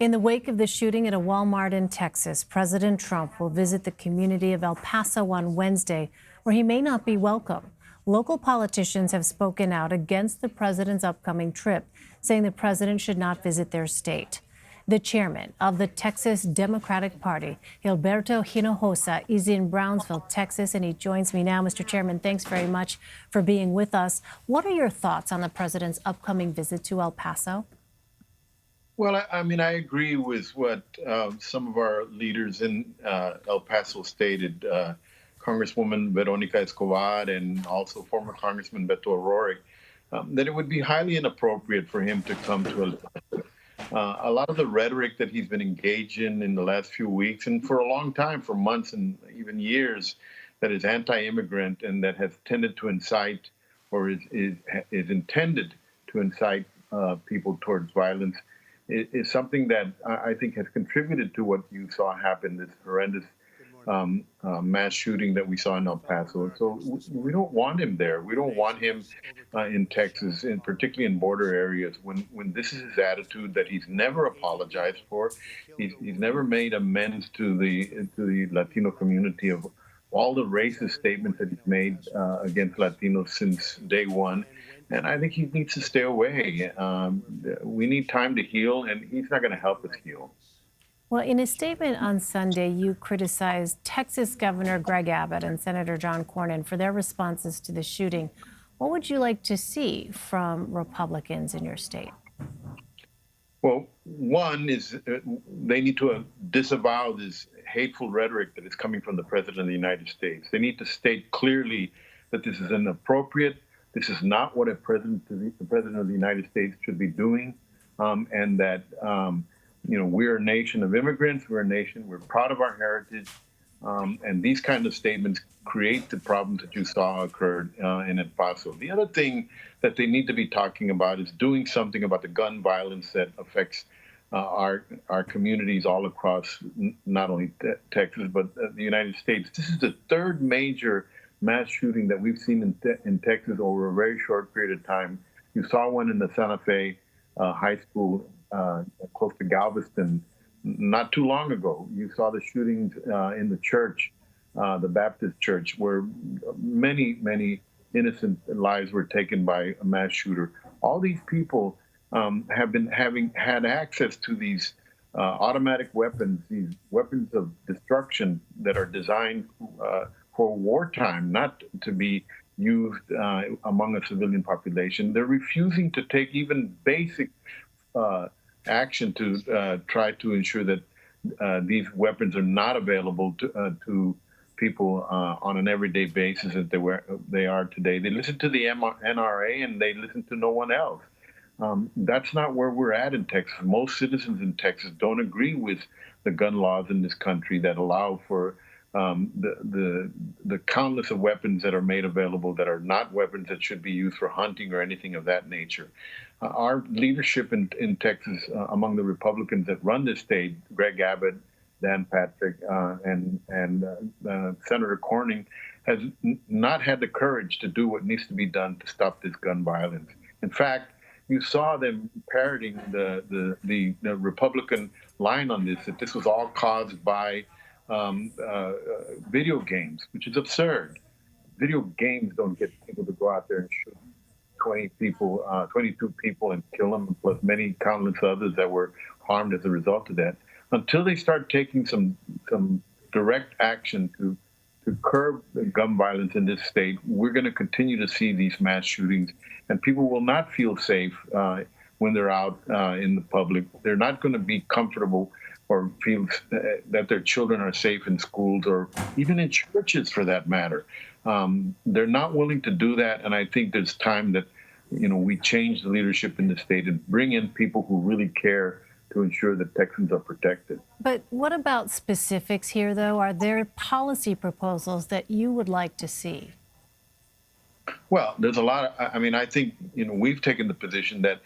In the wake of the shooting at a Walmart in Texas, President Trump will visit the community of El Paso on Wednesday, where he may not be welcome. Local politicians have spoken out against the president's upcoming trip, saying the president should not visit their state. The chairman of the Texas Democratic Party, Gilberto Hinojosa, is in Brownsville, Texas, and he joins me now. Mr. Chairman, thanks very much for being with us. What are your thoughts on the president's upcoming visit to El Paso? Well, I agree with what some of our leaders in El Paso stated, Congresswoman Veronica Escobar and also former Congressman Beto O'Rourke, that it would be highly inappropriate for him to come to El Paso. A lot of the rhetoric that he's been engaged in the last few weeks and for a long time, for months and even years, that is anti-immigrant and that has tended to incite or is intended to incite people towards violence is something that I think has contributed to what you saw happen, this horrendous mass shooting that we saw in El Paso. So we don't want him there. We don't want him in Texas, and particularly in border areas, when this is his attitude that he's never apologized for. He's never made amends to the Latino community of all the racist statements that he's made against Latinos since day one. And I think he needs to stay away. We need time to heal, and he's not going to help us heal. Well, in a statement on Sunday, you criticized Texas Governor Greg Abbott and Senator John Cornyn for their responses to the shooting. What would you like to see from Republicans in your state? Well, one is they need to disavow this hateful rhetoric that is coming from the President of the United States. They need to state clearly that this is inappropriate. This is not what the President of the United States should be doing, and that we're a nation of immigrants. We're proud of our heritage, and these kind of statements create the problems that you saw occurred in El Paso. The other thing that they need to be talking about is doing something about the gun violence that affects our communities all across not only Texas but the United States. This is the third major mass shooting that we've seen in Texas over a very short period of time. You saw one in the Santa Fe High School close to Galveston not too long ago. You saw the shootings in the church, the Baptist church, where many, many innocent lives were taken by a mass shooter. All these people have been had access to these automatic weapons, these weapons of destruction that are designed for wartime, not to be used among a civilian population. They're refusing to take even basic action to try to ensure that these weapons are not available to people on an everyday basis as they are today. They listen to the NRA and they listen to no one else. That's not where we're at in Texas. Most citizens in Texas don't agree with the gun laws in this country that allow for the countless of weapons that are made available that are not weapons that should be used for hunting or anything of that nature. Our leadership in Texas, among the Republicans that run this state, Greg Abbott, Dan Patrick, and Senator Cornyn, has not had the courage to do what needs to be done to stop this gun violence. In fact, you saw them parroting the Republican line on this, that this was all caused by video games, which is absurd. Video games don't get people to go out there and shoot 22 people and kill them, plus many countless others that were harmed as a result of that. Until they start taking some direct action to curb the gun violence in this state, we're going to continue to see these mass shootings, and people will not feel safe when they're out in the public. They're not going to be comfortable or feel that their children are safe in schools or even in churches, for that matter. They're not willing to do that, and I think there's time that we change the leadership in the state and bring in people who really care to ensure that Texans are protected. But what about specifics here, though? Are there policy proposals that you would like to see? Well, there's a lot of, I think, we've taken the position that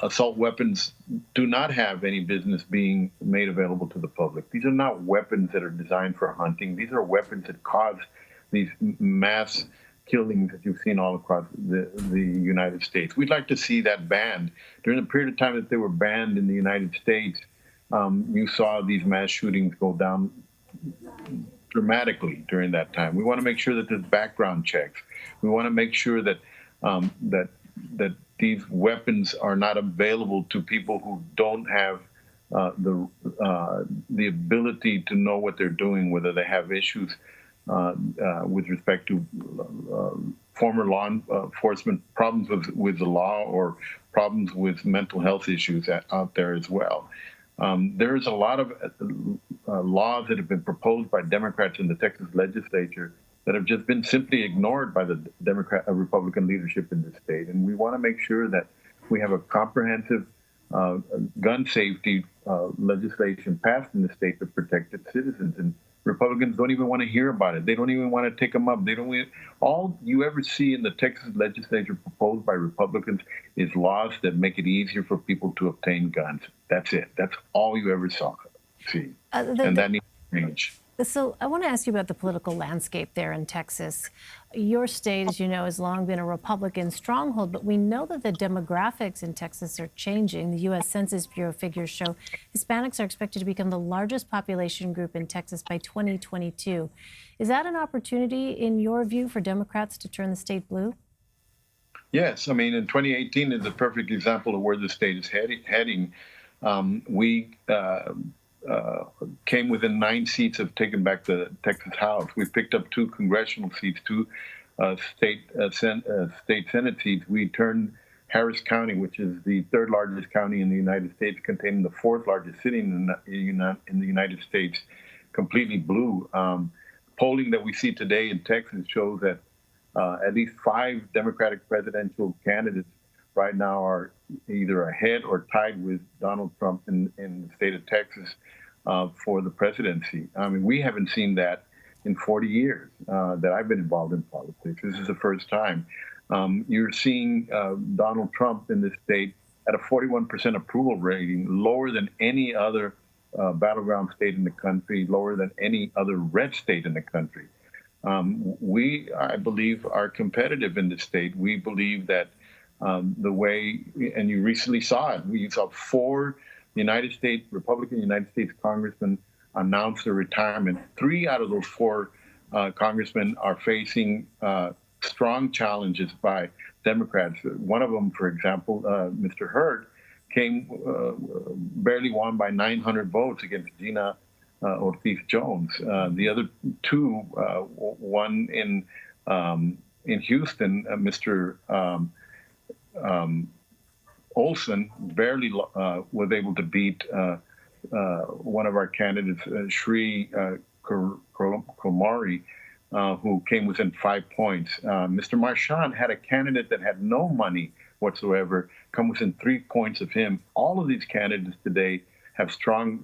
assault weapons do not have any business being made available to the public. These are not weapons that are designed for hunting. These are weapons that cause these mass killings that you've seen all across the United States. We'd like to see that banned. During the period of time that they were banned in the United States, you saw these mass shootings go down dramatically during that time. We want to make sure that there's background checks. We want to make sure that that these weapons are not available to people who don't have the ability to know what they're doing, whether they have issues with respect to former law enforcement problems with the law or problems with mental health issues out there as well. There's a lot of laws that have been proposed by Democrats in the Texas legislature that have just been simply ignored by the Republican leadership in the state. And we want to make sure that we have a comprehensive gun safety legislation passed in the state to protect its citizens. And Republicans don't even want to hear about it. They don't even want to take them up. They don't. All you ever see in the Texas legislature proposed by Republicans is laws that make it easier for people to obtain guns. That's it. That's all you ever see. And that needs to change. So I want to ask you about the political landscape there in Texas. Your state, as you know, has long been a Republican stronghold, but we know that the demographics in Texas are changing. The U.S. Census Bureau figures show Hispanics are expected to become the largest population group in Texas by 2022. Is that an opportunity, in your view, for Democrats to turn the state blue? Yes. I mean, in 2018 is a perfect example of where the state is heading. We came within 9 seats of taking back the Texas House. We picked up 2 congressional seats, 2 state Senate seats. We turned Harris County, which is the 3rd largest county in the United States, containing the 4th largest city in the United States, completely blue. Polling that we see today in Texas shows that at least 5 Democratic presidential candidates right now are either ahead or tied with Donald Trump in the state of Texas for the presidency. I mean, we haven't seen that in 40 years that I've been involved in politics. This is the first time. You're seeing Donald Trump in this state at a 41% approval rating, lower than any other battleground state in the country, lower than any other red state in the country. We, I believe, are competitive in this state. We believe that the way, and you recently saw it, we saw 4 Republican United States congressmen announce their retirement. 3 out of those 4 congressmen are facing strong challenges by Democrats. One of them, for example, Mr. Hurd, barely won by 900 votes against Gina Ortiz Jones. The other 2 won in Houston. Mr. Olson barely was able to beat one of our candidates, Shri Kumari, who came within 5 points. Mr. Marchand had a candidate that had no money whatsoever come within 3 points of him. All of these candidates today have strong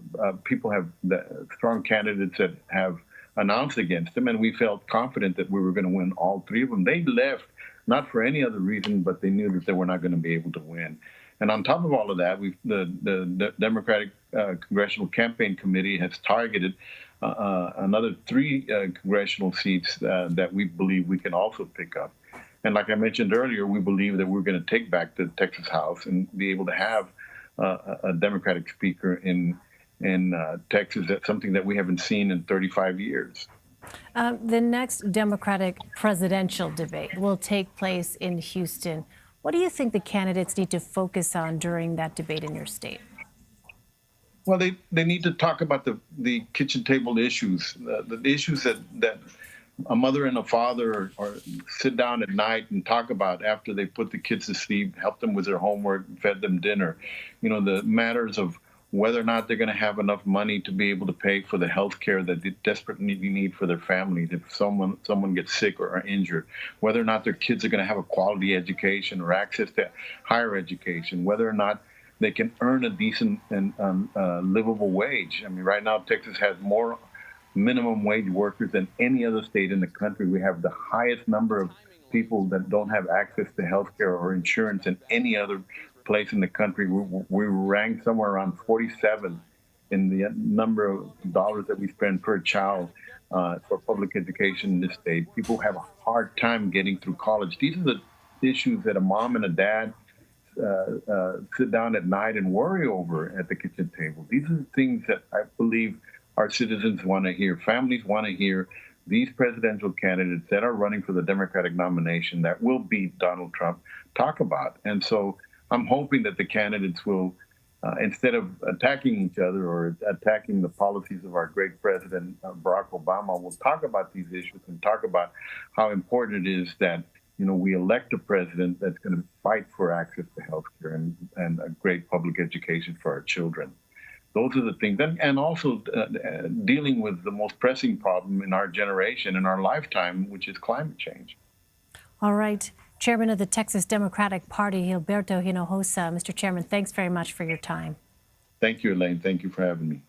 candidates that have announced against them, and we felt confident that we were going to win all 3 of them. They left not for any other reason, but they knew that they were not going to be able to win. And on top of all of that, the Democratic Congressional Campaign Committee has targeted another 3 congressional seats that we believe we can also pick up. And like I mentioned earlier, we believe that we're going to take back the Texas House and be able to have a Democratic speaker in Texas. That's something that we haven't seen in 35 years. The next Democratic presidential debate will take place in Houston. What do you think the candidates need to focus on during that debate in your state? Well, they need to talk about the kitchen table issues, the issues that a mother and a father or sit down at night and talk about after they put the kids to sleep, help them with their homework, fed them dinner. You know, the matters of whether or not they're going to have enough money to be able to pay for the health care that they desperately need for their families if someone gets sick or are injured, whether or not their kids are going to have a quality education or access to higher education, whether or not they can earn a decent and livable wage. I mean, right now, Texas has more minimum wage workers than any other state in the country. We have the highest number of people that don't have access to health care or insurance than any other place in the country. We rank somewhere around 47 in the number of dollars that we spend per child for public education in this state. People have a hard time getting through college. These are the issues that a mom and a dad sit down at night and worry over at the kitchen table. These are the things that I believe our citizens want to hear. Families want to hear these presidential candidates that are running for the Democratic nomination that will beat Donald Trump talk about. And so I'm hoping that the candidates will, instead of attacking each other or attacking the policies of our great president, Barack Obama, will talk about these issues and talk about how important it is that we elect a president that's going to fight for access to health care and a great public education for our children. Those are the things. And also dealing with the most pressing problem in our generation, in our lifetime, which is climate change. All right. Chairman of the Texas Democratic Party, Gilberto Hinojosa. Mr. Chairman, thanks very much for your time. Thank you, Elaine. Thank you for having me.